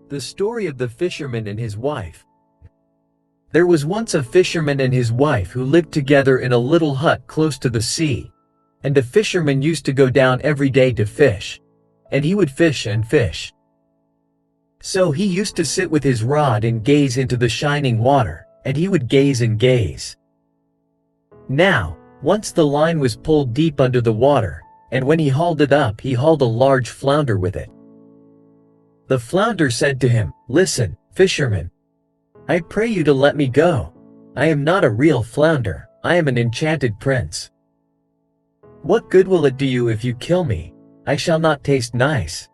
The story of the fisherman and his wife. There was once a fisherman and his wife who lived together in a little hut close to the sea. And the fisherman used to go down every day to fish. And he would fish and fish. So he used to sit with his rod and gaze into the shining water, and he would gaze and gaze. Now, once the line was pulled deep under the water, and when he hauled it up, he hauled a large flounder with it. The flounder said to him, "Listen, fisherman, I pray you to let me go. I am not a real flounder, I am an enchanted prince. What good will it do you if you kill me? I shall not taste nice.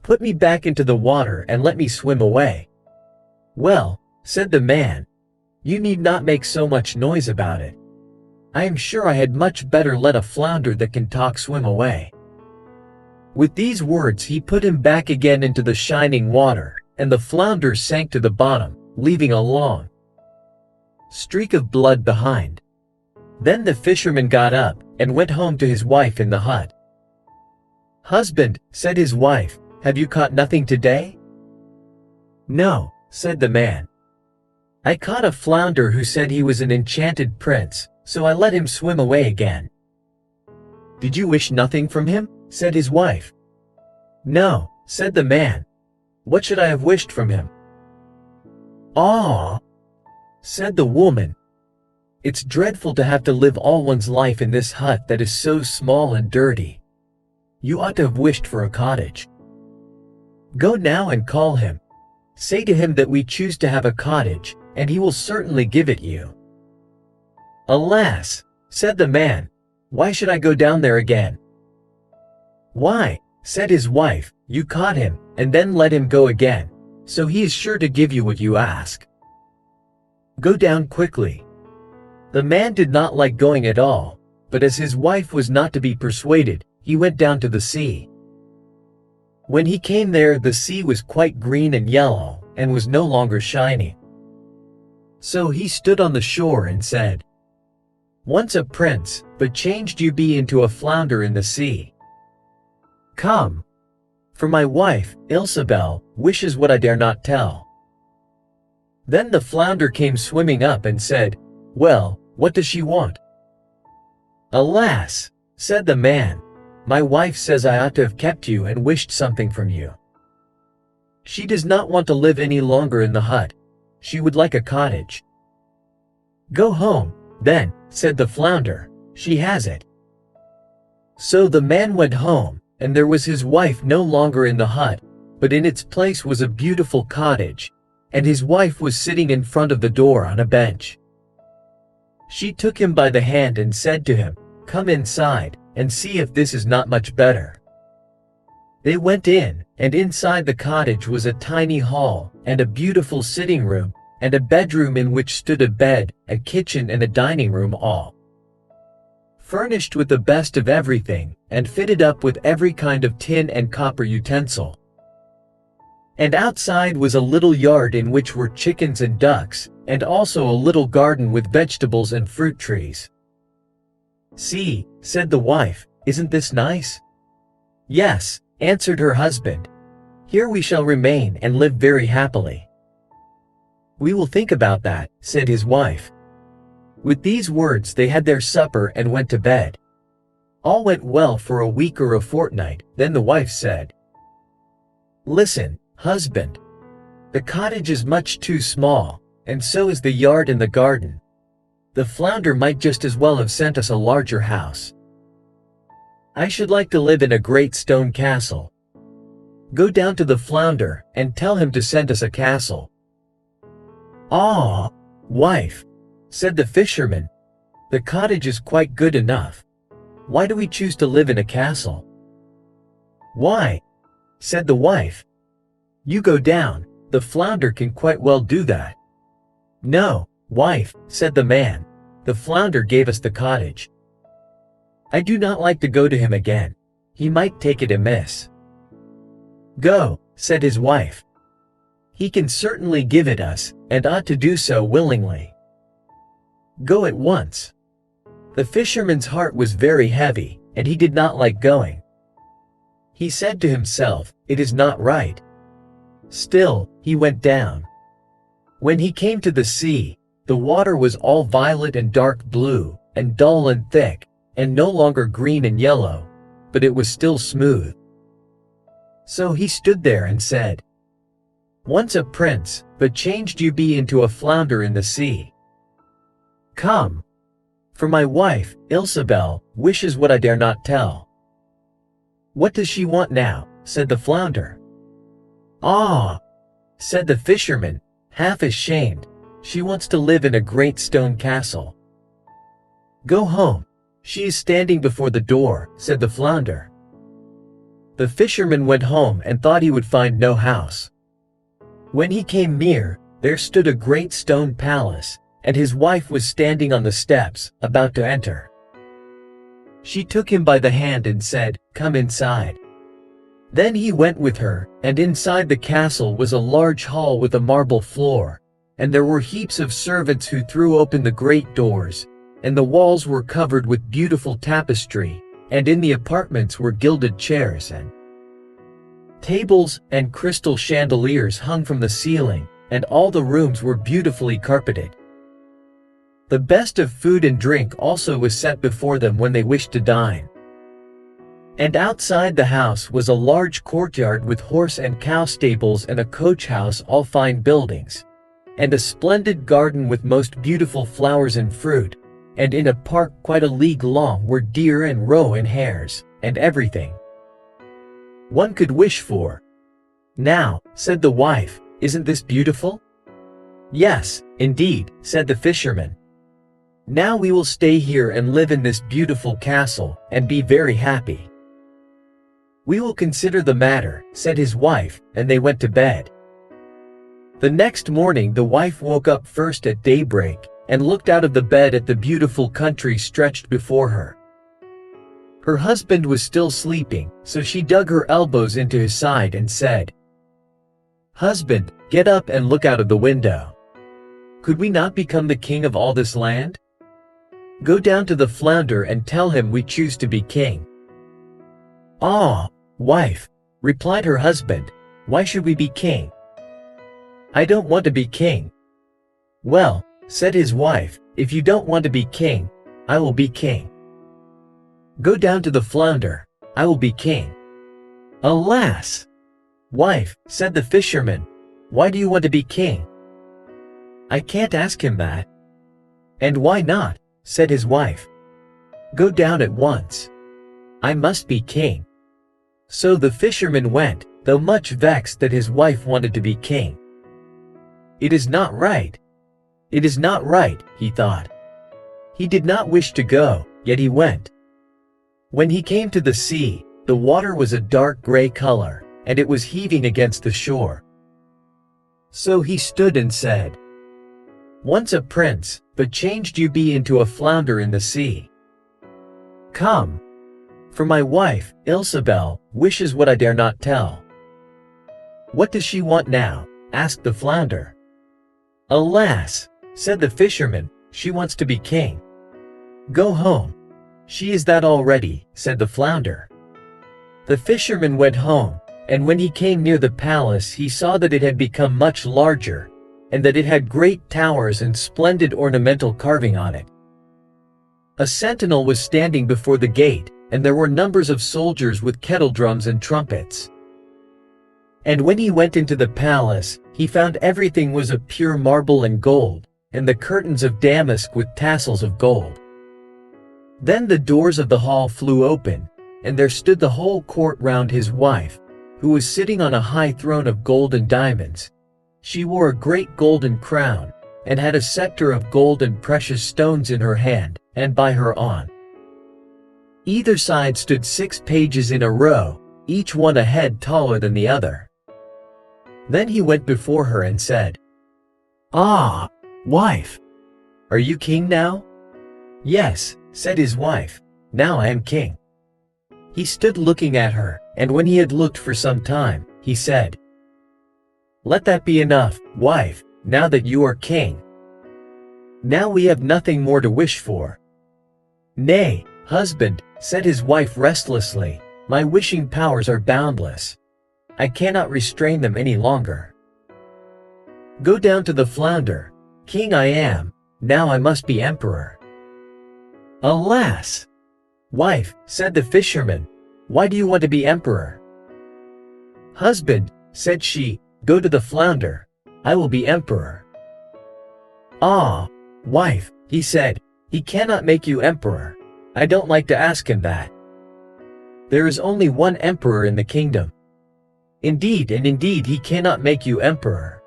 Put me back into the water and let me swim away." "Well," said the man, "you need not make so much noise about it. I am sure I had much better let a flounder that can talk swim away." With these words he put him back again into the shining water, and the flounder sank to the bottom, leaving a long streak of blood behind. Then the fisherman got up and went home to his wife in the hut. "Husband," said his wife, "have you caught nothing today?" "No," said the man. "I caught a flounder who said he was an enchanted prince, so I let him swim away again." "Did you wish nothing from him?" said his wife. "No," said the man. "What should I have wished from him?" "Ah," said the woman, "it's dreadful to have to live all one's life in this hut that is so small and dirty. You ought to have wished for a cottage. Go now and call him. Say to him that we choose to have a cottage, and he will certainly give it you." "Alas," said the man, "why should I go down there again?" "Why," said his wife, "you caught him, and then let him go again, so he is sure to give you what you ask. Go down quickly." The man did not like going at all, but as his wife was not to be persuaded, he went down to the sea. When he came there, the sea was quite green and yellow, and was no longer shining. So he stood on the shore and said, "Once a prince, but changed you be into a flounder in the sea. Come, for my wife, Ilsabel, wishes what I dare not tell." Then the flounder came swimming up and said, "Well, what does she want?" "Alas," said the man, "my wife says I ought to have kept you and wished something from you. She does not want to live any longer in the hut. She would like a cottage." "Go home, then," said the flounder, "she has it." So the man went home, and there was his wife no longer in the hut, but in its place was a beautiful cottage, and his wife was sitting in front of the door on a bench. She took him by the hand and said to him, "Come inside, and see if this is not much better." They went in, and inside the cottage was a tiny hall, and a beautiful sitting room, and a bedroom in which stood a bed, a kitchen and a dining room, all furnished with the best of everything, and fitted up with every kind of tin and copper utensil. And outside was a little yard in which were chickens and ducks, and also a little garden with vegetables and fruit trees. "See," said the wife, "isn't this nice?" "Yes," answered her husband. "Here we shall remain and live very happily." "We will think about that," said his wife. With these words they had their supper and went to bed. All went well for a week or a fortnight, then the wife said, "Listen, husband, the cottage is much too small, and so is the yard and the garden. The flounder might just as well have sent us a larger house. I should like to live in a great stone castle. Go down to the flounder and tell him to send us a castle." "Ah, wife," said the fisherman, "the cottage is quite good enough. Why do we choose to live in a castle?" "Why," said the wife, "you go down, the flounder can quite well do that." "No, wife," said the man, "the flounder gave us the cottage. I do not like to go to him again. He might take it amiss." "Go," said his wife. "He can certainly give it us, and ought to do so willingly. Go at once." The fisherman's heart was very heavy, and he did not like going. He said to himself, "It is not right. Still, he went down. When he came to the sea, the water was all violet and dark blue, and dull and thick, and no longer green and yellow, but it was still smooth. So he stood there and said, "Once a prince, but changed you be into a flounder in the sea. Come, for my wife, Ilsabel, wishes what I dare not tell." "What does she want now?" said the flounder. "Ah," said the fisherman, half ashamed, "she wants to live in a great stone castle." "Go home. She is standing before the door," said the flounder. The fisherman went home and thought he would find no house. When he came near, there stood a great stone palace, and his wife was standing on the steps, about to enter. She took him by the hand and said, "Come inside." Then he went with her, and inside the castle was a large hall with a marble floor, and there were heaps of servants who threw open the great doors, and the walls were covered with beautiful tapestry, and in the apartments were gilded chairs and tables, and crystal chandeliers hung from the ceiling, and all the rooms were beautifully carpeted. The best of food and drink also was set before them when they wished to dine. And outside the house was a large courtyard with horse and cow stables and a coach house, all fine buildings, and a splendid garden with most beautiful flowers and fruit, and in a park quite a league long were deer and roe and hares, and everything one could wish for. "Now," said the wife, "isn't this beautiful?" "Yes, indeed," said the fisherman. "Now we will stay here and live in this beautiful castle, and be very happy." "We will consider the matter," said his wife, and they went to bed. The next morning the wife woke up first at daybreak, and looked out of the bed at the beautiful country stretched before her. Her husband was still sleeping, so she dug her elbows into his side and said, "Husband, get up and look out of the window. Could we not become the king of all this land? Go down to the flounder and tell him we choose to be king." "Ah, wife," replied her husband, "why should we be king? I don't want to be king." "Well," said his wife, "if you don't want to be king, I will be king. Go down to the flounder, I will be king." "Alas! Wife," said the fisherman, "why do you want to be king?" "I can't ask him that." "And why not?" said his wife. "Go down at once. I must be king." So the fisherman went, though much vexed that his wife wanted to be king. "It is not right. It is not right," he thought. He did not wish to go, yet he went. When he came to the sea, the water was a dark gray color, and it was heaving against the shore. So he stood and said, "Once a prince, but changed you be into a flounder in the sea. Come, for my wife, Ilsabel, wishes what I dare not tell." "What does she want now?" asked the flounder. "Alas!" said the fisherman, "she wants to be king." "Go home. She is that already," said the flounder. The fisherman went home, and when he came near the palace he saw that it had become much larger, and that it had great towers and splendid ornamental carving on it. A sentinel was standing before the gate, and there were numbers of soldiers with kettledrums and trumpets. And when he went into the palace, he found everything was of pure marble and gold, and the curtains of damask with tassels of gold. Then the doors of the hall flew open, and there stood the whole court round his wife, who was sitting on a high throne of gold and diamonds. She wore a great golden crown, and had a scepter of gold and precious stones in her hand, and by her on either side stood 6 pages in a row, each one a head taller than the other. Then he went before her and said, "Ah, wife, are you king now?" "Yes," said his wife, "now I am king." He stood looking at her, and when he had looked for some time, he said, "Let that be enough, wife, now that you are king. Now we have nothing more to wish for." "Nay, husband," said his wife restlessly, "my wishing powers are boundless. I cannot restrain them any longer. Go down to the flounder. King I am, now I must be emperor. Alas! Wife, said the fisherman, why do you want to be emperor? Husband, said she, go to the flounder. I will be emperor. Ah, wife, he said, he cannot make you emperor. I don't like to ask him that. There is only one emperor in the kingdom. Indeed and indeed he cannot make you emperor.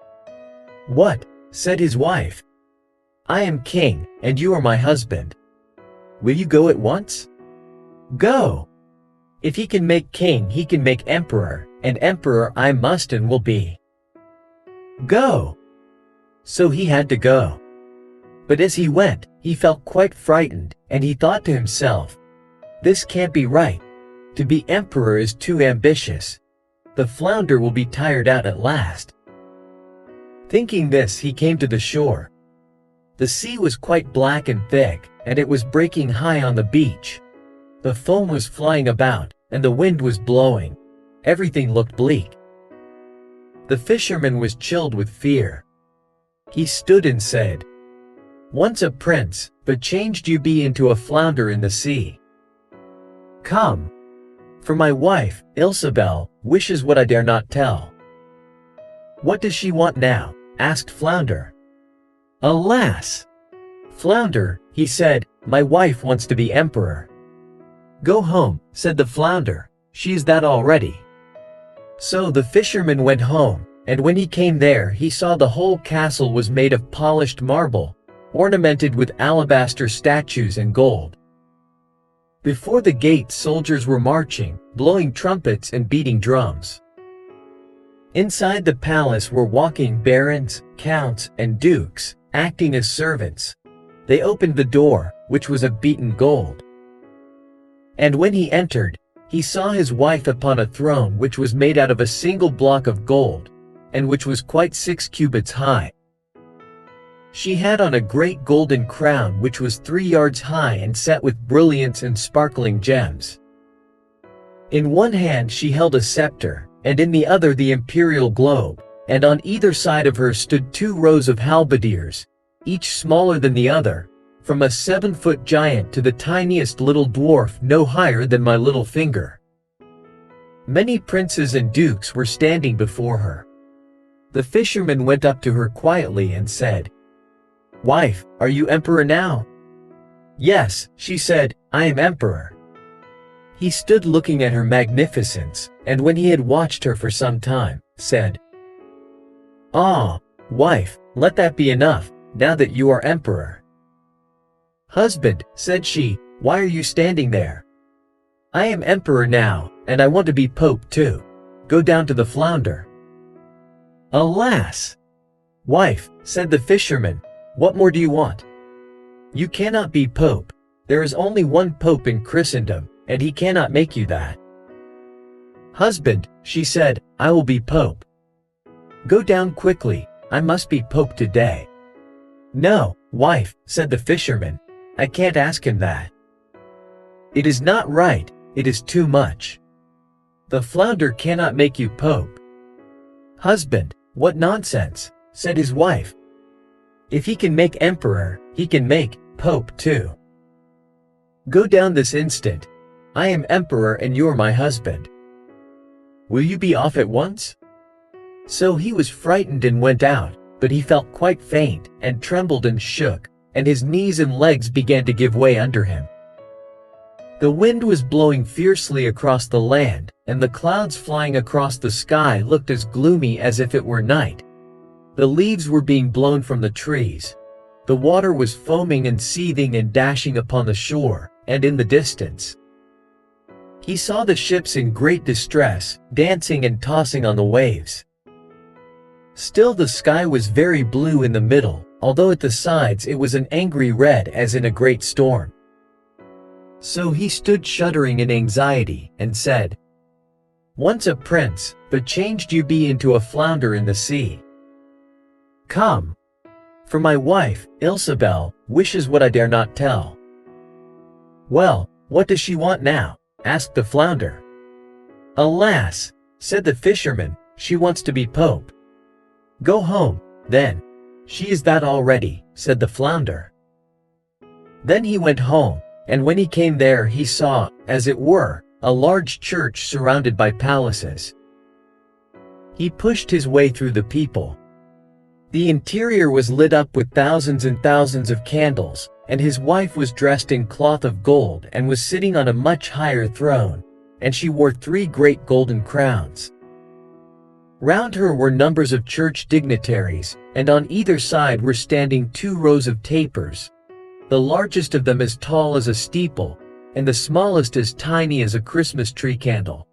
What? Said his wife. I am king, and you are my husband. Will you go at once? Go! If he can make king, he can make emperor, and emperor I must and will be. Go! So he had to go. But as he went, he felt quite frightened, and he thought to himself, this can't be right. To be emperor is too ambitious. The flounder will be tired out at last. Thinking this, he came to the shore. The sea was quite black and thick, and it was breaking high on the beach. The foam was flying about, and the wind was blowing. Everything looked bleak. The fisherman was chilled with fear. He stood and said, once a prince, but changed you be into a flounder in the sea. Come. For my wife, Ilsabel, wishes what I dare not tell. What does she want now? Asked Flounder. Alas! Flounder, he said, my wife wants to be emperor. Go home, said the flounder, she is that already. So the fisherman went home, and when he came there he saw the whole castle was made of polished marble, ornamented with alabaster statues and gold. Before the gate soldiers were marching, blowing trumpets and beating drums. Inside the palace were walking barons, counts, and dukes, acting as servants. They opened the door, which was of beaten gold. And when he entered, he saw his wife upon a throne which was made out of a single block of gold, and which was quite 6 cubits high. She had on a great golden crown which was 3 yards high and set with brilliants and sparkling gems. In one hand she held a scepter, and in the other the imperial globe, and on either side of her stood 2 rows of halberdiers, each smaller than the other, from a 7-foot giant to the tiniest little dwarf no higher than my little finger. Many princes and dukes were standing before her. The fisherman went up to her quietly and said, Wife, are you emperor now? Yes, she said, I am emperor. He stood looking at her magnificence, and when he had watched her for some time, said, Ah, wife, let that be enough, now that you are emperor. Husband, said she, why are you standing there? I am emperor now, and I want to be pope too. Go down to the flounder. Alas! Wife, said the fisherman, what more do you want? You cannot be pope. There is only one pope in Christendom, and he cannot make you that. Husband, she said, I will be pope. Go down quickly, I must be pope today. No, wife, said the fisherman, I can't ask him that. It is not right, it is too much. The flounder cannot make you pope. Husband, what nonsense, said his wife. If he can make emperor, he can make pope too. Go down this instant. I am emperor and you're my husband. Will you be off at once? So he was frightened and went out, but he felt quite faint, and trembled and shook, and his knees and legs began to give way under him. The wind was blowing fiercely across the land, and the clouds flying across the sky looked as gloomy as if it were night. The leaves were being blown from the trees. The water was foaming and seething and dashing upon the shore, and in the distance. He saw the ships in great distress, dancing and tossing on the waves. Still the sky was very blue in the middle, although at the sides it was an angry red as in a great storm. So he stood shuddering in anxiety, and said, Once a prince, but changed you be into a flounder in the sea. Come. For my wife, Ilsabel, wishes what I dare not tell. Well, what does she want now? Asked the flounder. Alas! said the fisherman. She wants to be Pope. Go home, then. She is that already, said the flounder. Then he went home, and when he came there he saw, as it were, a large church surrounded by palaces. He pushed his way through the people. The interior was lit up with thousands and thousands of candles, and his wife was dressed in cloth of gold and was sitting on a much higher throne, and she wore 3 great golden crowns. Round her were numbers of church dignitaries, and on either side were standing 2 rows of tapers, the largest of them as tall as a steeple, and the smallest as tiny as a Christmas tree candle.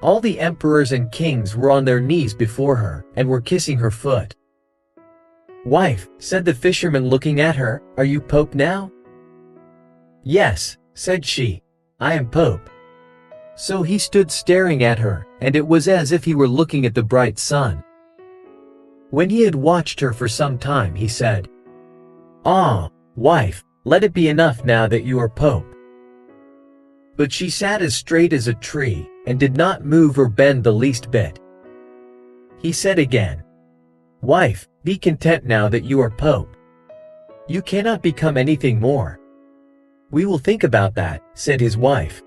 All the emperors and kings were on their knees before her, and were kissing her foot. Wife, said the fisherman looking at her, are you Pope now? Yes, said she, I am Pope. So he stood staring at her, and it was as if he were looking at the bright sun. When he had watched her for some time, he said, Ah, wife, let it be enough now that you are Pope. But she sat as straight as a tree, and did not move or bend the least bit. He said again, Wife, be content now that you are Pope. You cannot become anything more. We will think about that, said his wife.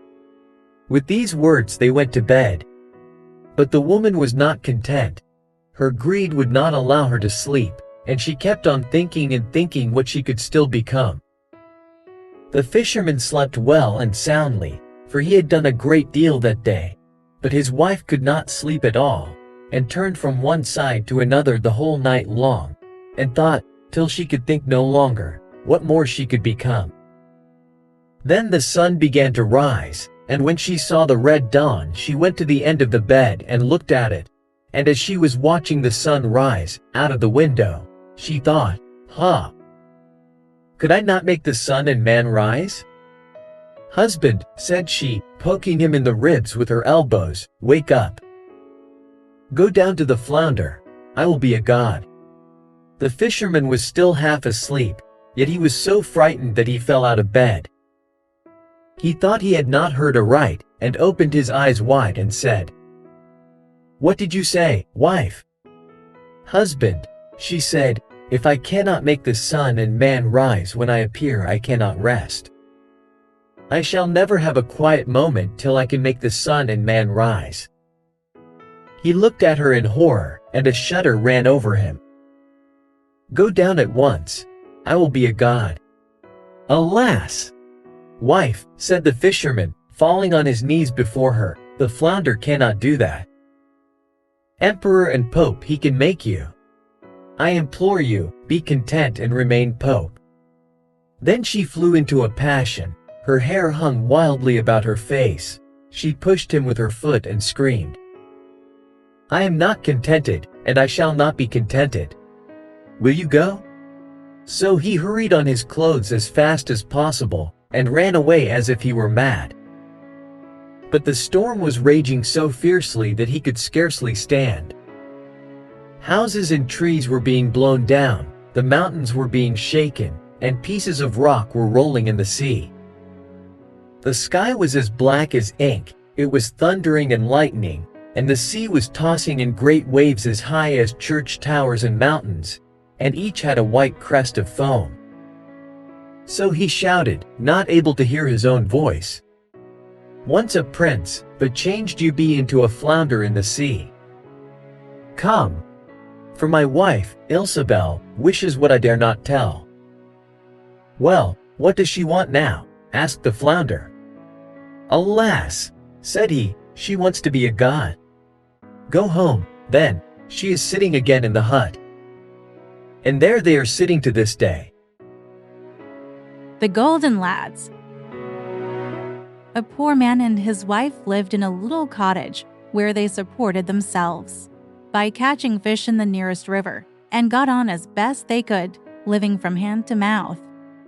With these words they went to bed. But the woman was not content. Her greed would not allow her to sleep, and she kept on thinking and thinking what she could still become. The fisherman slept well and soundly, for he had done a great deal that day, but his wife could not sleep at all, and turned from one side to another the whole night long, and thought, till she could think no longer, what more she could become. Then the sun began to rise, and when she saw the red dawn she went to the end of the bed and looked at it, and as she was watching the sun rise, out of the window, she thought, could I not make the sun and man rise? Husband, said she, poking him in the ribs with her elbows, wake up. Go down to the flounder, I will be a god. The fisherman was still half asleep, yet he was so frightened that he fell out of bed. He thought he had not heard aright, and opened his eyes wide and said, What did you say, wife? Husband, she said, if I cannot make the sun and man rise when I appear, I cannot rest. I shall never have a quiet moment till I can make the sun and man rise. He looked at her in horror, and a shudder ran over him. Go down at once. I will be a god. Alas! Wife, said the fisherman, falling on his knees before her, the flounder cannot do that. Emperor and Pope he can make you. I implore you, be content and remain Pope. Then she flew into a passion. Her hair hung wildly about her face. She pushed him with her foot and screamed, I am not contented, and I shall not be contented. Will you go? So he hurried on his clothes as fast as possible, and ran away as if he were mad. But the storm was raging so fiercely that he could scarcely stand. Houses and trees were being blown down, the mountains were being shaken, and pieces of rock were rolling in the sea. The sky was as black as ink, it was thundering and lightning, and the sea was tossing in great waves as high as church towers and mountains, and each had a white crest of foam. So he shouted, not able to hear his own voice, Once a prince, but changed you be into a flounder in the sea. Come. For my wife, Ilsabel, wishes what I dare not tell. Well, what does she want now? Asked the flounder. Alas, said he, she wants to be a god. Go home, then, she is sitting again in the hut. And there they are sitting to this day. The Golden Lads. A poor man and his wife lived in a little cottage where they supported themselves by catching fish in the nearest river, and got on as best they could, living from hand to mouth.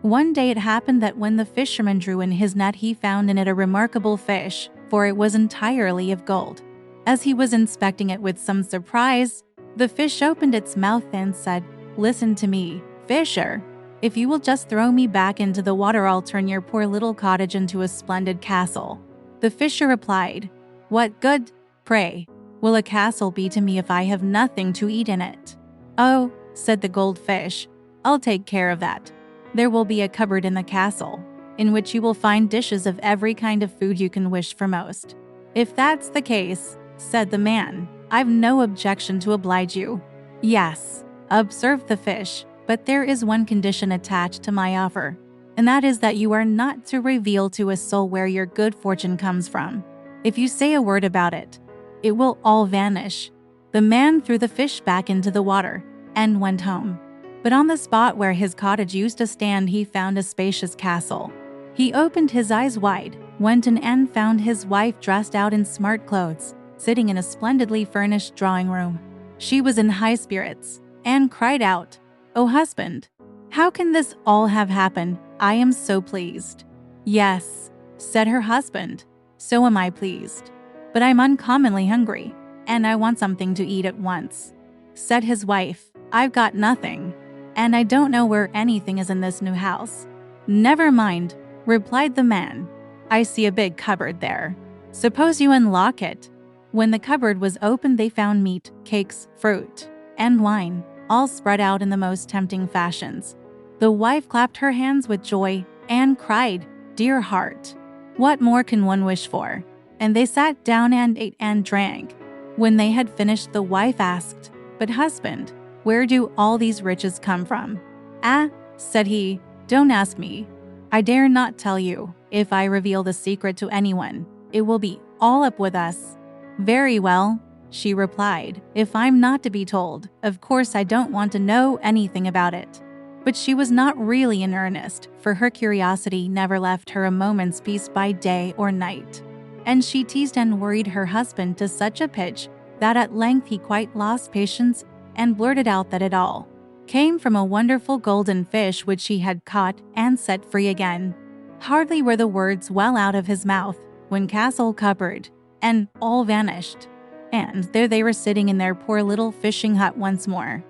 One day it happened that when the fisherman drew in his net, he found in it a remarkable fish, for it was entirely of gold. As he was inspecting it with some surprise, the fish opened its mouth and said, Listen to me, fisher. If you will just throw me back into the water, I'll turn your poor little cottage into a splendid castle. The fisher replied, What good Pray, will a castle be to me if I have nothing to eat in it?" "Oh," said the goldfish, "I'll take care of that. There will be a cupboard in the castle, in which you will find dishes of every kind of food you can wish for most." "If that's the case," said the man, "I've no objection to oblige you." "Yes," observed the fish, "but there is one condition attached to my offer, and that is that you are not to reveal to a soul where your good fortune comes from. If you say a word about it, it will all vanish." The man threw the fish back into the water and went home. But on the spot where his cottage used to stand, he found a spacious castle. He opened his eyes wide, went in, and found his wife dressed out in smart clothes, sitting in a splendidly furnished drawing room. She was in high spirits and cried out, "Oh, husband, how can this all have happened? I am so pleased." "Yes," said her husband, "so am I pleased. But I'm uncommonly hungry, and I want something to eat at once." Said his wife, "I've got nothing, and I don't know where anything is in this new house." "Never mind," replied the man. "I see a big cupboard there. Suppose you unlock it." When the cupboard was opened, they found meat, cakes, fruit, and wine, all spread out in the most tempting fashions. The wife clapped her hands with joy and cried, "Dear heart, what more can one wish for?" And they sat down and ate and drank. When they had finished, the wife asked, "But husband, where do all these riches come from?" "Ah," said he, "don't ask me. I dare not tell you. If I reveal the secret to anyone, it will be all up with us." "Very well," she replied. "If I'm not to be told, of course I don't want to know anything about it." But she was not really in earnest, for her curiosity never left her a moment's peace by day or night. And she teased and worried her husband to such a pitch that at length he quite lost patience and blurted out that it all came from a wonderful golden fish which he had caught and set free again. Hardly were the words well out of his mouth when castle, cupboard, and all vanished, and there they were sitting in their poor little fishing hut once more.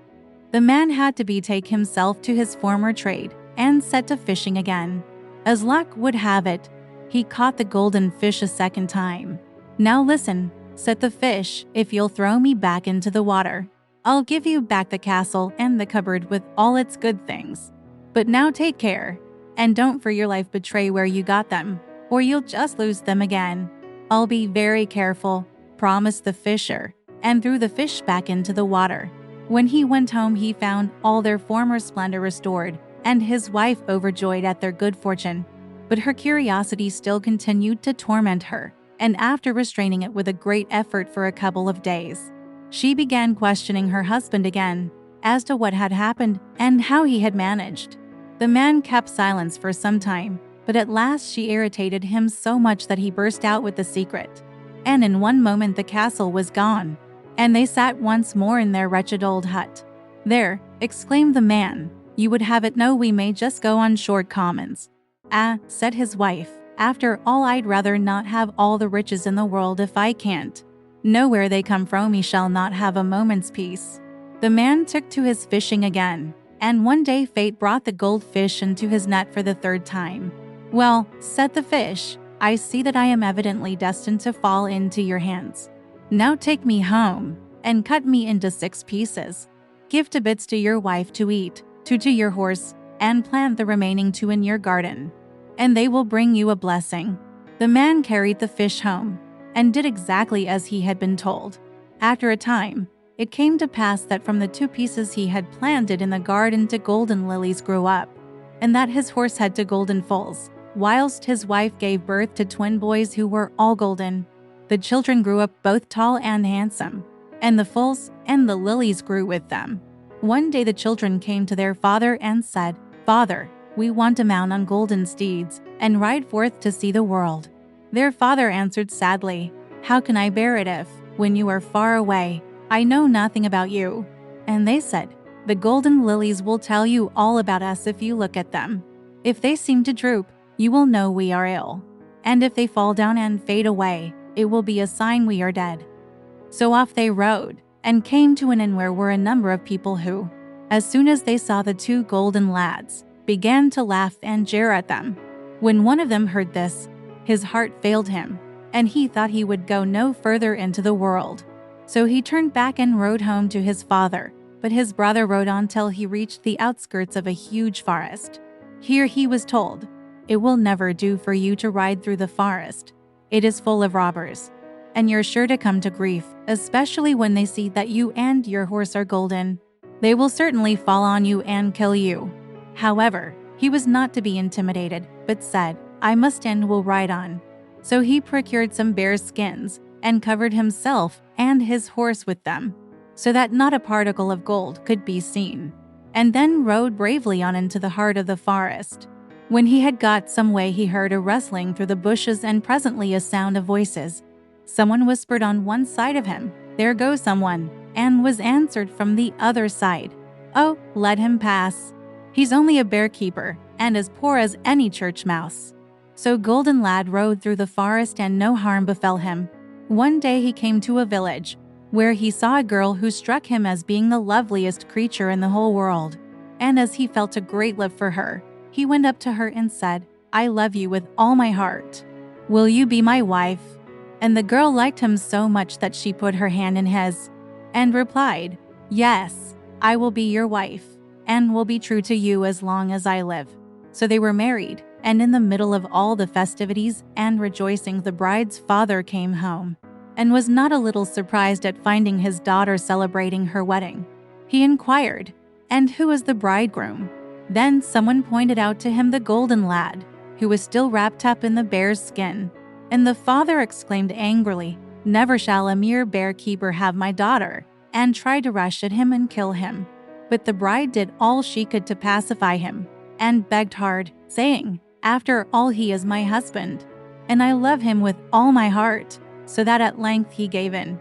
The man had to betake himself to his former trade and set to fishing again. As luck would have it, he caught the golden fish a second time. "Now listen," said the fish, "if you'll throw me back into the water, I'll give you back the castle and the cupboard with all its good things. But now take care, and don't for your life betray where you got them, or you'll just lose them again." "I'll be very careful," promised the fisher, and threw the fish back into the water. When he went home, he found all their former splendor restored, and his wife overjoyed at their good fortune. But her curiosity still continued to torment her, and after restraining it with a great effort for a couple of days, she began questioning her husband again as to what had happened and how he had managed. The man kept silence for some time, but at last she irritated him so much that he burst out with the secret. And in one moment the castle was gone, and they sat once more in their wretched old hut. "There," exclaimed the man, "you would have it know we may just go on short commons." "Ah," said his wife, "after all I'd rather not have all the riches in the world if I can't know where they come from. We shall not have a moment's peace." The man took to his fishing again, and one day fate brought the goldfish into his net for the third time. "Well," said the fish, "I see that I am evidently destined to fall into your hands. Now take me home and cut me into 6 pieces. Give 2 bits to your wife to eat, 2 to your horse, and plant the remaining 2 in your garden, and they will bring you a blessing." The man carried the fish home and did exactly as he had been told. After a time, it came to pass that from the 2 pieces he had planted in the garden 2 golden lilies grew up, and that his horse had 2 golden foals, whilst his wife gave birth to twin boys who were all golden. The children grew up both tall and handsome, and the foals and the lilies grew with them. One day the children came to their father and said, "Father, we want to mount on golden steeds and ride forth to see the world." Their father answered sadly, "How can I bear it if, when you are far away, I know nothing about you?" And they said, "The golden lilies will tell you all about us if you look at them. If they seem to droop, you will know we are ill, and if they fall down and fade away, it will be a sign we are dead." So off they rode, and came to an inn where were a number of people who, as soon as they saw the 2 golden lads, began to laugh and jeer at them. When one of them heard this, his heart failed him, and he thought he would go no further into the world. So he turned back and rode home to his father, but his brother rode on till he reached the outskirts of a huge forest. Here he was told, "It will never do for you to ride through the forest. It is full of robbers, and you're sure to come to grief, especially when they see that you and your horse are golden. They will certainly fall on you and kill you." However, he was not to be intimidated, but said, "I must and will ride on." So he procured some bear's skins and covered himself and his horse with them, so that not a particle of gold could be seen, and then rode bravely on into the heart of the forest. When he had got some way, he heard a rustling through the bushes and presently a sound of voices. Someone whispered on one side of him, "There goes someone," and was answered from the other side, "Oh, let him pass. He's only a bear keeper and as poor as any church mouse." So Golden Lad rode through the forest and no harm befell him. One day he came to a village where he saw a girl who struck him as being the loveliest creature in the whole world. And as he felt a great love for her, he went up to her and said, "I love you with all my heart. Will you be my wife?" And the girl liked him so much that she put her hand in his and replied, "Yes, I will be your wife and will be true to you as long as I live." So they were married, and in the middle of all the festivities and rejoicing, the bride's father came home and was not a little surprised at finding his daughter celebrating her wedding. He inquired, "And who is the bridegroom?" Then someone pointed out to him the Golden Lad, who was still wrapped up in the bear's skin. And the father exclaimed angrily, "Never shall a mere bear keeper have my daughter," and tried to rush at him and kill him. But the bride did all she could to pacify him and begged hard, saying, "After all, he is my husband, and I love him with all my heart," so that at length he gave in.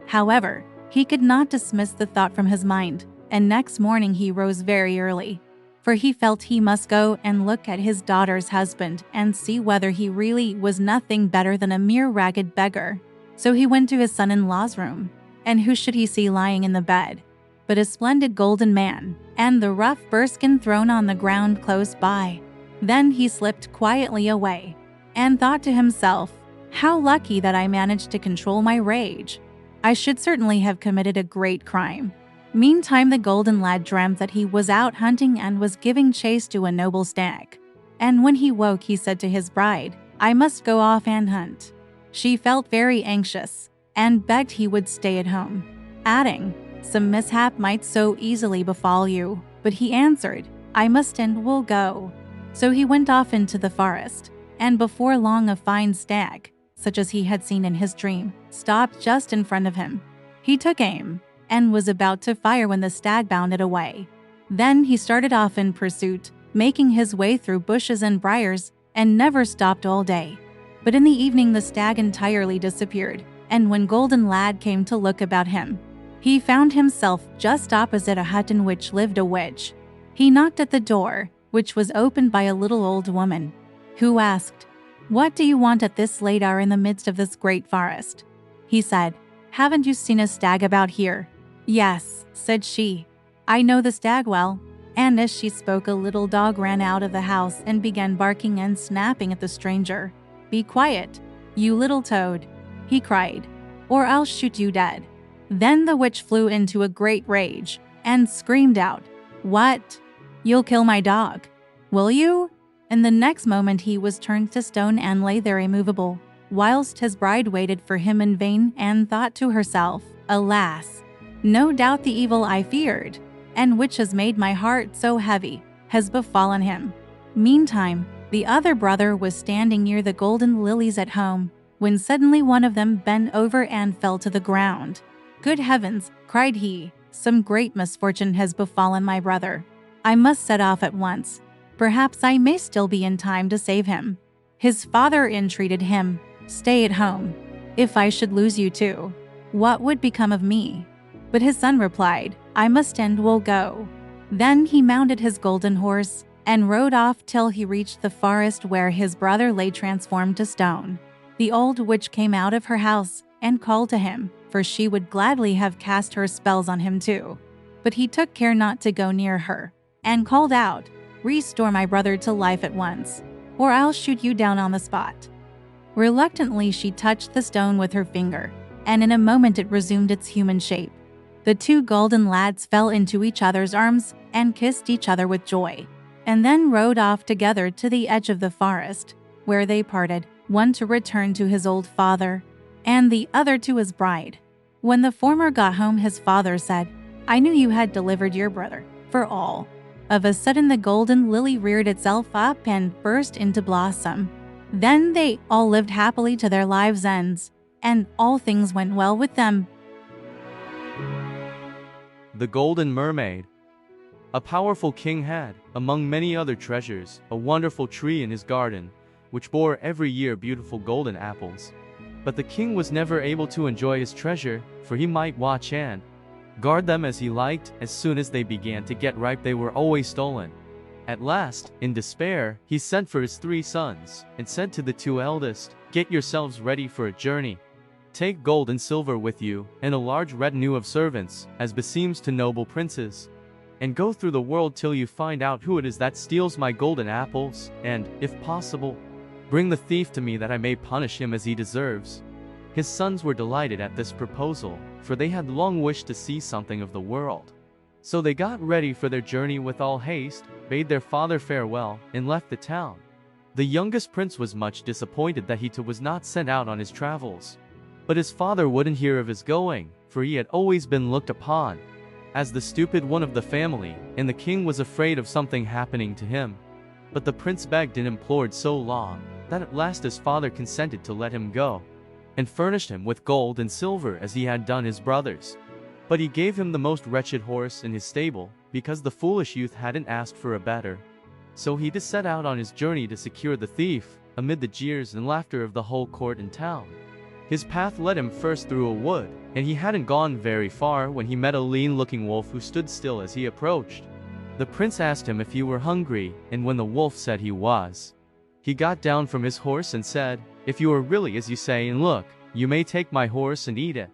However, he could not dismiss the thought from his mind, and next morning he rose very early, for he felt he must go and look at his daughter's husband and see whether he really was nothing better than a mere ragged beggar. So he went to his son-in-law's room, and who should he see lying in the bed but a splendid golden man, and the rough bearskin thrown on the ground close by. Then he slipped quietly away, and thought to himself, "How lucky that I managed to control my rage. I should certainly have committed a great crime." Meantime, the Golden Lad dreamt that he was out hunting and was giving chase to a noble stag. And when he woke, he said to his bride, "I must go off and hunt." She felt very anxious, and begged he would stay at home, adding, "Some mishap might so easily befall you." But he answered, "I must and will go." So he went off into the forest, and before long a fine stag, such as he had seen in his dream, stopped just in front of him. He took aim, and was about to fire when the stag bounded away. Then he started off in pursuit, making his way through bushes and briars, and never stopped all day. But in the evening the stag entirely disappeared, and when Golden Lad came to look about him, he found himself just opposite a hut in which lived a witch. He knocked at the door, which was opened by a little old woman, who asked, "What do you want at this late hour in the midst of this great forest?" He said, "Haven't you seen a stag about here?" "Yes," said she, "I know the stag well." And as she spoke, a little dog ran out of the house and began barking and snapping at the stranger. "Be quiet, you little toad," he cried, "or I'll shoot you dead." Then the witch flew into a great rage and screamed out, "What? You'll kill my dog, will you?" And the next moment he was turned to stone and lay there immovable, whilst his bride waited for him in vain and thought to herself, "Alas, no doubt the evil I feared, and which has made my heart so heavy, has befallen him." Meantime, the other brother was standing near the golden lilies at home, when suddenly one of them bent over and fell to the ground. "Good heavens," cried he, "some great misfortune has befallen my brother. I must set off at once. Perhaps I may still be in time to save him." His father entreated him, "Stay at home. If I should lose you too, what would become of me?" But his son replied, "I must and will go." Then he mounted his golden horse and rode off till he reached the forest where his brother lay transformed to stone. The old witch came out of her house and called to him, for she would gladly have cast her spells on him too. But he took care not to go near her, and called out, "Restore my brother to life at once, or I'll shoot you down on the spot." Reluctantly, she touched the stone with her finger, and in a moment it resumed its human shape. The two golden lads fell into each other's arms and kissed each other with joy, and then rode off together to the edge of the forest, where they parted, one to return to his old father, and the other to his bride. When the former got home, his father said, "I knew you had delivered your brother, for all." Of a sudden the golden lily reared itself up and burst into blossom. Then they all lived happily to their lives' ends, and all things went well with them. The Golden Mermaid. A powerful king had, among many other treasures, a wonderful tree in his garden, which bore every year beautiful golden apples. But the king was never able to enjoy his treasure, for he might watch and guard them as he liked. As soon as they began to get ripe, they were always stolen. At last, in despair, he sent for his 3 sons, and said to the 2 eldest, "Get yourselves ready for a journey. Take gold and silver with you, and a large retinue of servants, as beseems to noble princes. And go through the world till you find out who it is that steals my golden apples, and, if possible, bring the thief to me that I may punish him as he deserves." His sons were delighted at this proposal, for they had long wished to see something of the world. So they got ready for their journey with all haste, bade their father farewell, and left the town. The youngest prince was much disappointed that he too was not sent out on his travels. But his father wouldn't hear of his going, for he had always been looked upon as the stupid one of the family, and the king was afraid of something happening to him. But the prince begged and implored so long, that at last his father consented to let him go, and furnished him with gold and silver as he had done his brothers. But he gave him the most wretched horse in his stable, because the foolish youth hadn't asked for a better. So he set out on his journey to secure the thief, amid the jeers and laughter of the whole court and town. His path led him first through a wood, and he hadn't gone very far when he met a lean-looking wolf who stood still as he approached. The prince asked him if he were hungry, and when the wolf said he was, he got down from his horse and said, "If you are really as you say and look, you may take my horse and eat it."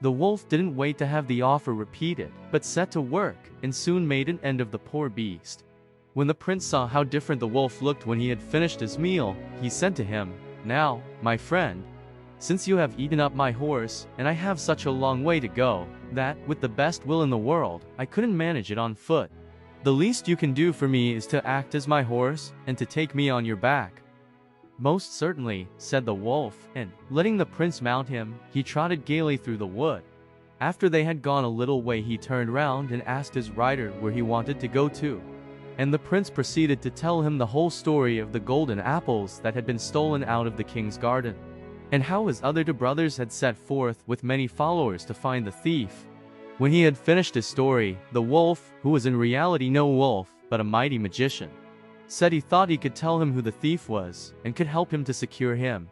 The wolf didn't wait to have the offer repeated, but set to work, and soon made an end of the poor beast. When the prince saw how different the wolf looked when he had finished his meal, he said to him, "Now, my friend, since you have eaten up my horse, and I have such a long way to go, that, with the best will in the world, I couldn't manage it on foot. The least you can do for me is to act as my horse, and to take me on your back." "Most certainly," said the wolf, and, letting the prince mount him, he trotted gaily through the wood. After they had gone a little way, he turned round and asked his rider where he wanted to go to. And the prince proceeded to tell him the whole story of the golden apples that had been stolen out of the king's garden, and how his other 2 brothers had set forth with many followers to find the thief. When he had finished his story, the wolf, who was in reality no wolf, but a mighty magician, said he thought he could tell him who the thief was, and could help him to secure him.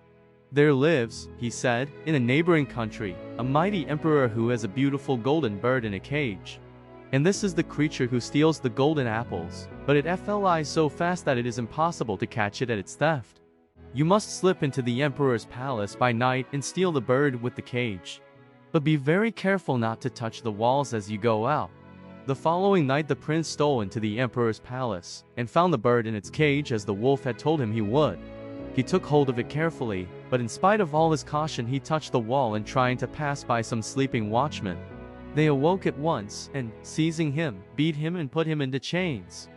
"There lives," he said, "in a neighboring country, a mighty emperor who has a beautiful golden bird in a cage. And this is the creature who steals the golden apples, but it flies so fast that it is impossible to catch it at its theft. You must slip into the emperor's palace by night and steal the bird with the cage. But be very careful not to touch the walls as you go out." The following night the prince stole into the emperor's palace, and found the bird in its cage as the wolf had told him he would. He took hold of it carefully, but in spite of all his caution he touched the wall in trying to pass by some sleeping watchmen. They awoke at once, and, seizing him, beat him and put him into chains.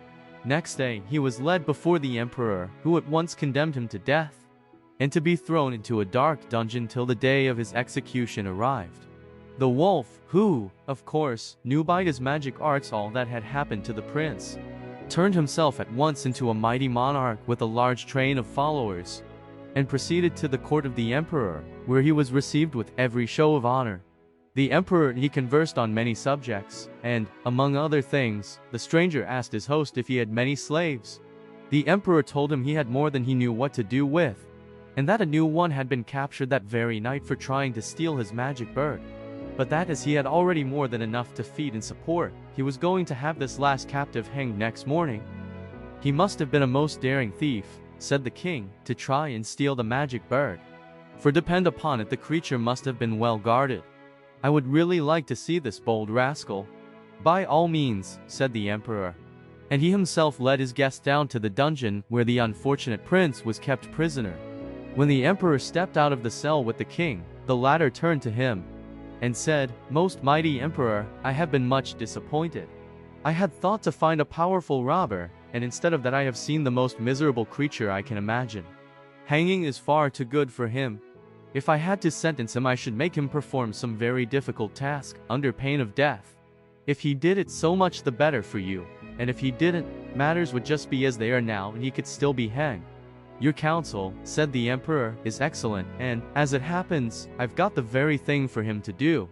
Next day he was led before the emperor, who at once condemned him to death, and to be thrown into a dark dungeon till the day of his execution arrived. The wolf, who, of course, knew by his magic arts all that had happened to the prince, turned himself at once into a mighty monarch with a large train of followers, and proceeded to the court of the emperor, where he was received with every show of honor. The emperor he conversed on many subjects, and, among other things, the stranger asked his host if he had many slaves. The emperor told him he had more than he knew what to do with, and that a new one had been captured that very night for trying to steal his magic bird. But that as he had already more than enough to feed and support, he was going to have this last captive hanged next morning. "He must have been a most daring thief," said the king, "to try and steal the magic bird. For depend upon it, the creature must have been well guarded. I would really like to see this bold rascal." "By all means," said the emperor. And he himself led his guest down to the dungeon where the unfortunate prince was kept prisoner. When the emperor stepped out of the cell with the king, the latter turned to him and said, "Most mighty emperor, I have been much disappointed. I had thought to find a powerful robber, and instead of that I have seen the most miserable creature I can imagine. Hanging is far too good for him. If I had to sentence him, I should make him perform some very difficult task, under pain of death. If he did it, so much the better for you, and if he didn't, matters would just be as they are now and he could still be hanged. Your counsel," said the emperor, "is excellent, and, as it happens, I've got the very thing for him to do.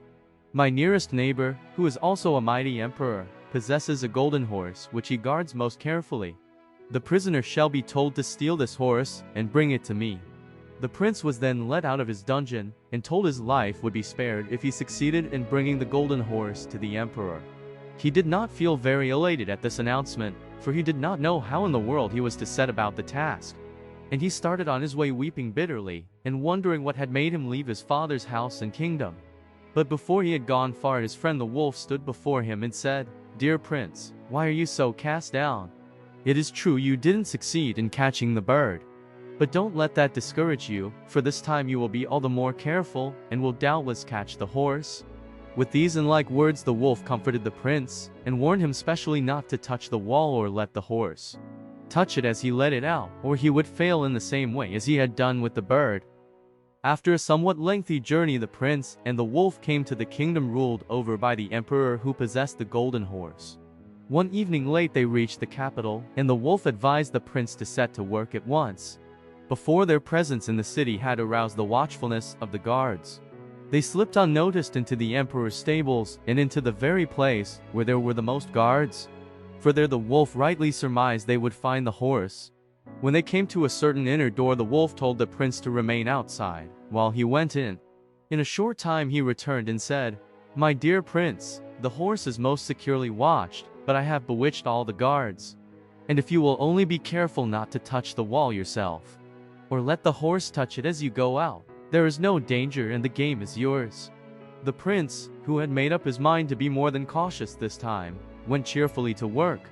My nearest neighbor, who is also a mighty emperor, possesses a golden horse which he guards most carefully. The prisoner shall be told to steal this horse and bring it to me." The prince was then let out of his dungeon and told his life would be spared if he succeeded in bringing the golden horse to the emperor. He did not feel very elated at this announcement, for he did not know how in the world he was to set about the task. And he started on his way weeping bitterly, and wondering what had made him leave his father's house and kingdom. But before he had gone far, his friend the wolf stood before him and said, "Dear prince, why are you so cast down? It is true you didn't succeed in catching the bird. But don't let that discourage you, for this time you will be all the more careful, and will doubtless catch the horse." With these and like words the wolf comforted the prince, and warned him specially not to touch the wall or let the horse touch it as he let it out, or he would fail in the same way as he had done with the bird. After a somewhat lengthy journey, the prince and the wolf came to the kingdom ruled over by the emperor who possessed the golden horse. One evening late they reached the capital, and the wolf advised the prince to set to work at once, before their presence in the city had aroused the watchfulness of the guards. They slipped unnoticed into the emperor's stables and into the very place where there were the most guards, for there the wolf rightly surmised they would find the horse. When they came to a certain inner door, the wolf told the prince to remain outside while he went in. In a short time he returned and said, "My dear prince, the horse is most securely watched, but I have bewitched all the guards. And if you will only be careful not to touch the wall yourself, or let the horse touch it as you go out, there is no danger and the game is yours." The prince, who had made up his mind to be more than cautious this time, went cheerfully to work.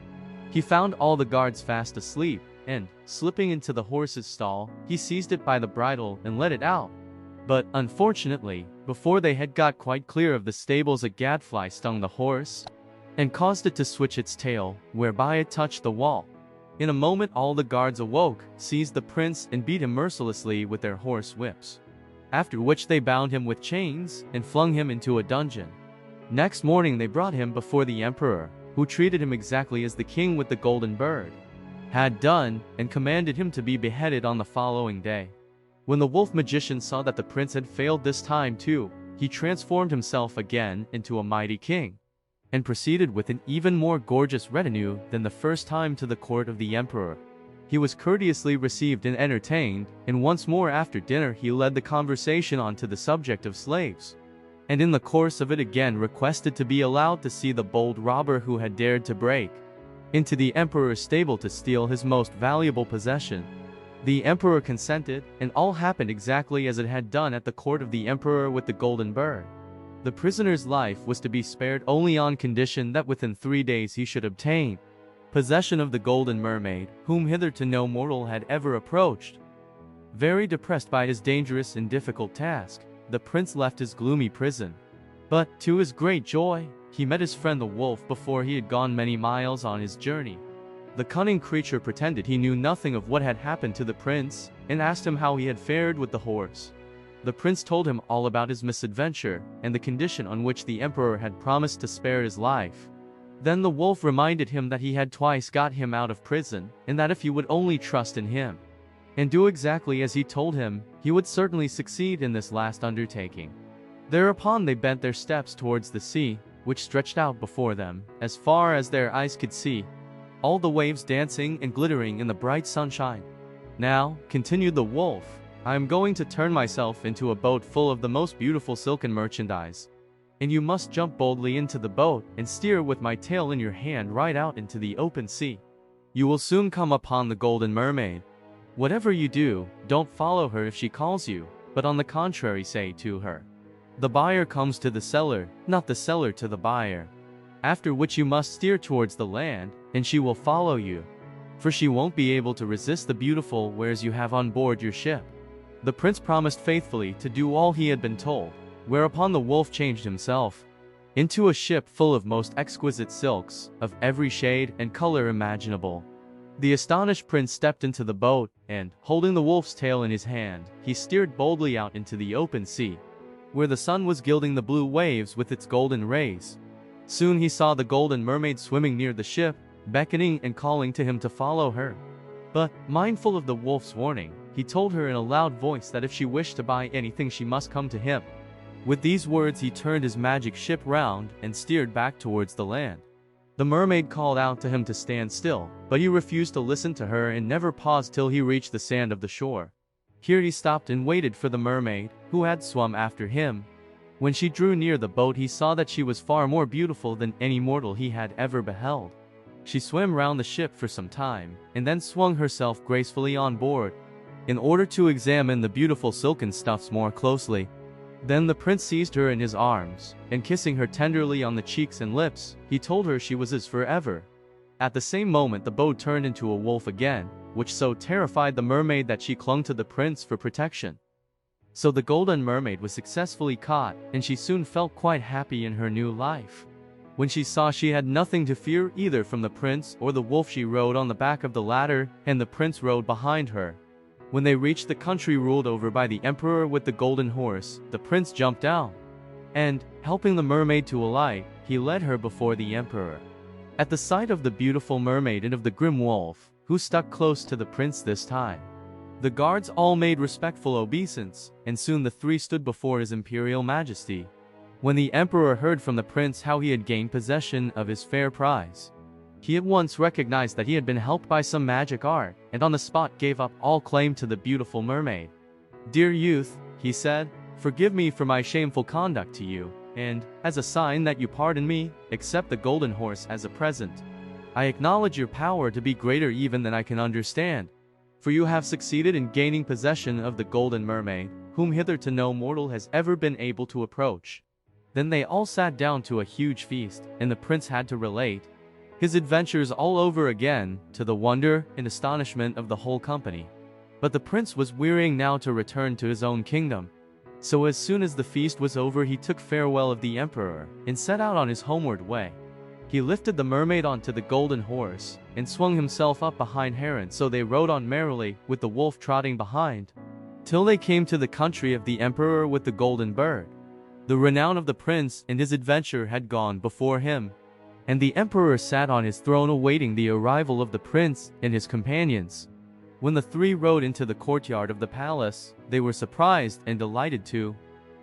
He found all the guards fast asleep, and, slipping into the horse's stall, he seized it by the bridle and let it out. But, unfortunately, before they had got quite clear of the stables, a gadfly stung the horse and caused it to switch its tail, whereby it touched the wall. In a moment all the guards awoke, seized the prince, and beat him mercilessly with their horse whips, after which they bound him with chains and flung him into a dungeon. Next morning they brought him before the emperor, who treated him exactly as the king with the golden bird had done, and commanded him to be beheaded on the following day. When the wolf magician saw that the prince had failed this time too, he transformed himself again into a mighty king, and proceeded with an even more gorgeous retinue than the first time to the court of the emperor. He was courteously received and entertained, and once more after dinner he led the conversation on to the subject of slaves, and in the course of it again requested to be allowed to see the bold robber who had dared to break into the emperor's stable to steal his most valuable possession. The emperor consented, and all happened exactly as it had done at the court of the emperor with the golden bird. The prisoner's life was to be spared only on condition that within 3 days he should obtain possession of the Golden Mermaid, whom hitherto no mortal had ever approached. Very depressed by his dangerous and difficult task, the prince left his gloomy prison. But, to his great joy, he met his friend the wolf before he had gone many miles on his journey. The cunning creature pretended he knew nothing of what had happened to the prince, and asked him how he had fared with the horse. The prince told him all about his misadventure, and the condition on which the emperor had promised to spare his life. Then the wolf reminded him that he had twice got him out of prison, and that if he would only trust in him, and do exactly as he told him, he would certainly succeed in this last undertaking. Thereupon they bent their steps towards the sea, which stretched out before them, as far as their eyes could see, all the waves dancing and glittering in the bright sunshine. "Now," continued the wolf, "I am going to turn myself into a boat full of the most beautiful silken merchandise, and you must jump boldly into the boat and steer with my tail in your hand right out into the open sea. You will soon come upon the Golden Mermaid. Whatever you do, don't follow her if she calls you, but on the contrary say to her, 'The buyer comes to the seller, not the seller to the buyer.' After which you must steer towards the land, and she will follow you, for she won't be able to resist the beautiful wares you have on board your ship. The prince promised faithfully to do all he had been told, whereupon the wolf changed himself into a ship full of most exquisite silks, of every shade and color imaginable. The astonished prince stepped into the boat, and, holding the wolf's tail in his hand, he steered boldly out into the open sea, where the sun was gilding the blue waves with its golden rays. Soon he saw the Golden Mermaid swimming near the ship, beckoning and calling to him to follow her. But, mindful of the wolf's warning, he told her in a loud voice that if she wished to buy anything she must come to him. With these words he turned his magic ship round and steered back towards the land. The mermaid called out to him to stand still, but he refused to listen to her and never paused till he reached the sand of the shore. Here he stopped and waited for the mermaid, who had swum after him. When she drew near the boat he saw that she was far more beautiful than any mortal he had ever beheld. She swam round the ship for some time, and then swung herself gracefully on board, in order to examine the beautiful silken stuffs more closely. Then the prince seized her in his arms, and kissing her tenderly on the cheeks and lips, he told her she was his forever. At the same moment the boat turned into a wolf again, which so terrified the mermaid that she clung to the prince for protection. So the Golden Mermaid was successfully caught, and she soon felt quite happy in her new life. When she saw she had nothing to fear either from the prince or the wolf, she rode on the back of the latter, and the prince rode behind her. When they reached the country ruled over by the emperor with the golden horse, the prince jumped down, and, helping the mermaid to alight, he led her before the emperor. At the sight of the beautiful mermaid and of the grim wolf, who stuck close to the prince this time, the guards all made respectful obeisance, and soon the three stood before his imperial majesty. When the emperor heard from the prince how he had gained possession of his fair prize, he at once recognized that he had been helped by some magic art, and on the spot gave up all claim to the beautiful mermaid. "Dear youth," he said, "forgive me for my shameful conduct to you, and, as a sign that you pardon me, accept the golden horse as a present. I acknowledge your power to be greater even than I can understand, for you have succeeded in gaining possession of the Golden Mermaid, whom hitherto no mortal has ever been able to approach." Then they all sat down to a huge feast, and the prince had to relate his adventures all over again, to the wonder and astonishment of the whole company. But the prince was wearying now to return to his own kingdom. So as soon as the feast was over he took farewell of the emperor, and set out on his homeward way. He lifted the mermaid onto the golden horse, and swung himself up behind her, and so they rode on merrily, with the wolf trotting behind, till they came to the country of the emperor with the golden bird. The renown of the prince and his adventure had gone before him, and the emperor sat on his throne awaiting the arrival of the prince and his companions. When the three rode into the courtyard of the palace, they were surprised and delighted to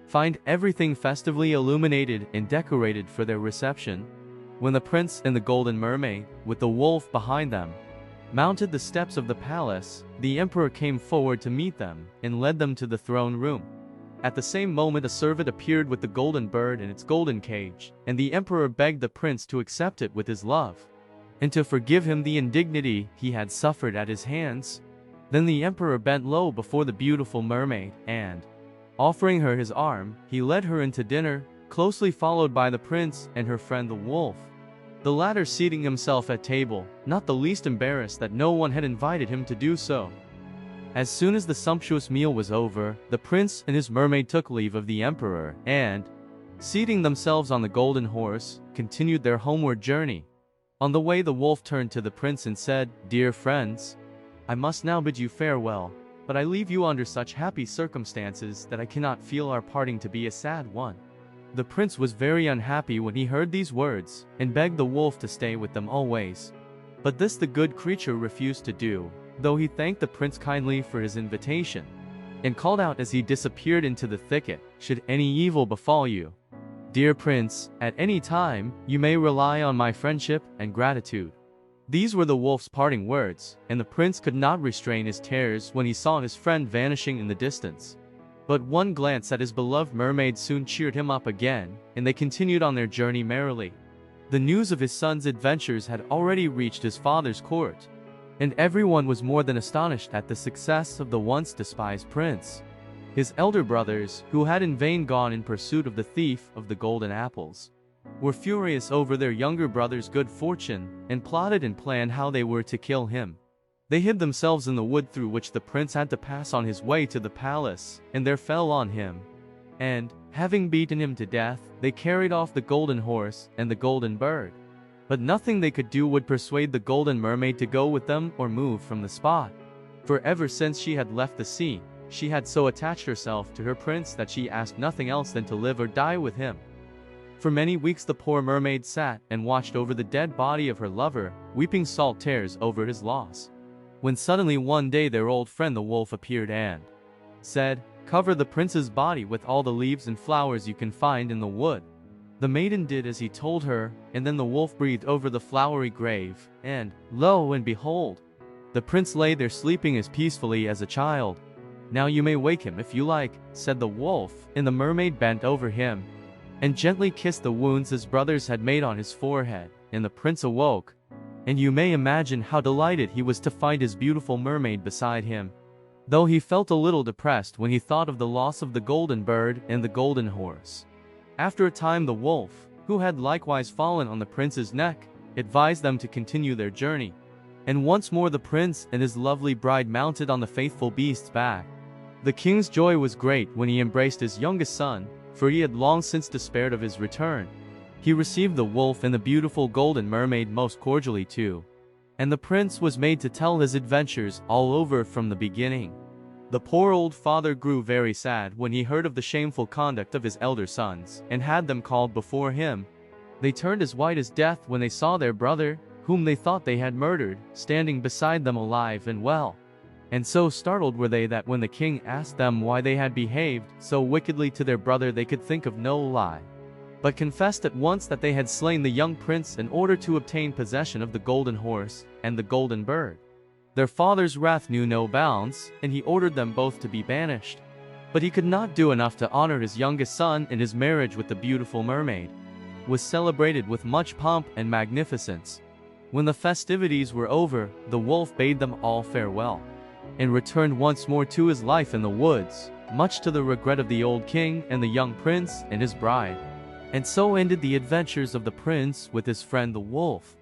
find everything festively illuminated and decorated for their reception. When the prince and the Golden Mermaid, with the wolf behind them, mounted the steps of the palace, the emperor came forward to meet them, and led them to the throne room. At the same moment a servant appeared with the golden bird in its golden cage, and the emperor begged the prince to accept it with his love, and to forgive him the indignity he had suffered at his hands. Then the emperor bent low before the beautiful mermaid, and, offering her his arm, he led her into dinner, closely followed by the prince and her friend the wolf. The latter seating himself at table, not the least embarrassed that no one had invited him to do so. As soon as the sumptuous meal was over, the prince and his mermaid took leave of the emperor, and, seating themselves on the golden horse, continued their homeward journey. On the way the wolf turned to the prince and said, "Dear friends, I must now bid you farewell, but I leave you under such happy circumstances that I cannot feel our parting to be a sad one." The prince was very unhappy when he heard these words, and begged the wolf to stay with them always. But this the good creature refused to do, though he thanked the prince kindly for his invitation, and called out as he disappeared into the thicket, "Should any evil befall you, dear prince, at any time, you may rely on my friendship and gratitude." These were the wolf's parting words, and the prince could not restrain his tears when he saw his friend vanishing in the distance. But one glance at his beloved mermaid soon cheered him up again, and they continued on their journey merrily. The news of his son's adventures had already reached his father's court, and everyone was more than astonished at the success of the once despised prince. His elder brothers, who had in vain gone in pursuit of the thief of the golden apples, were furious over their younger brother's good fortune, and plotted and planned how they were to kill him. They hid themselves in the wood through which the prince had to pass on his way to the palace, and there fell on him. And, having beaten him to death, they carried off the golden horse and the golden bird. But nothing they could do would persuade the Golden Mermaid to go with them or move from the spot. For ever since she had left the sea, she had so attached herself to her prince that she asked nothing else than to live or die with him. For many weeks the poor mermaid sat and watched over the dead body of her lover, weeping salt tears over his loss. When suddenly one day their old friend the wolf appeared and said, "Cover the prince's body with all the leaves and flowers you can find in the wood." The maiden did as he told her, and then the wolf breathed over the flowery grave, and, lo and behold, the prince lay there sleeping as peacefully as a child. "Now you may wake him if you like," said the wolf, and the mermaid bent over him and gently kissed the wounds his brothers had made on his forehead, and the prince awoke, and you may imagine how delighted he was to find his beautiful mermaid beside him, though he felt a little depressed when he thought of the loss of the golden bird and the golden horse. After a time the wolf, who had likewise fallen on the prince's neck, advised them to continue their journey, and once more the prince and his lovely bride mounted on the faithful beast's back. The king's joy was great when he embraced his youngest son, for he had long since despaired of his return. He received the wolf and the beautiful golden mermaid most cordially too, and the prince was made to tell his adventures all over from the beginning. The poor old father grew very sad when he heard of the shameful conduct of his elder sons, and had them called before him. They turned as white as death when they saw their brother, whom they thought they had murdered, standing beside them alive and well. And so startled were they that when the king asked them why they had behaved so wickedly to their brother they could think of no lie, but confessed at once that they had slain the young prince in order to obtain possession of the golden horse and the golden bird. Their father's wrath knew no bounds, and he ordered them both to be banished. But he could not do enough to honor his youngest son, and his marriage with the beautiful mermaid was celebrated with much pomp and magnificence. When the festivities were over, the wolf bade them all farewell, and returned once more to his life in the woods, much to the regret of the old king and the young prince and his bride. And so ended the adventures of the prince with his friend the wolf.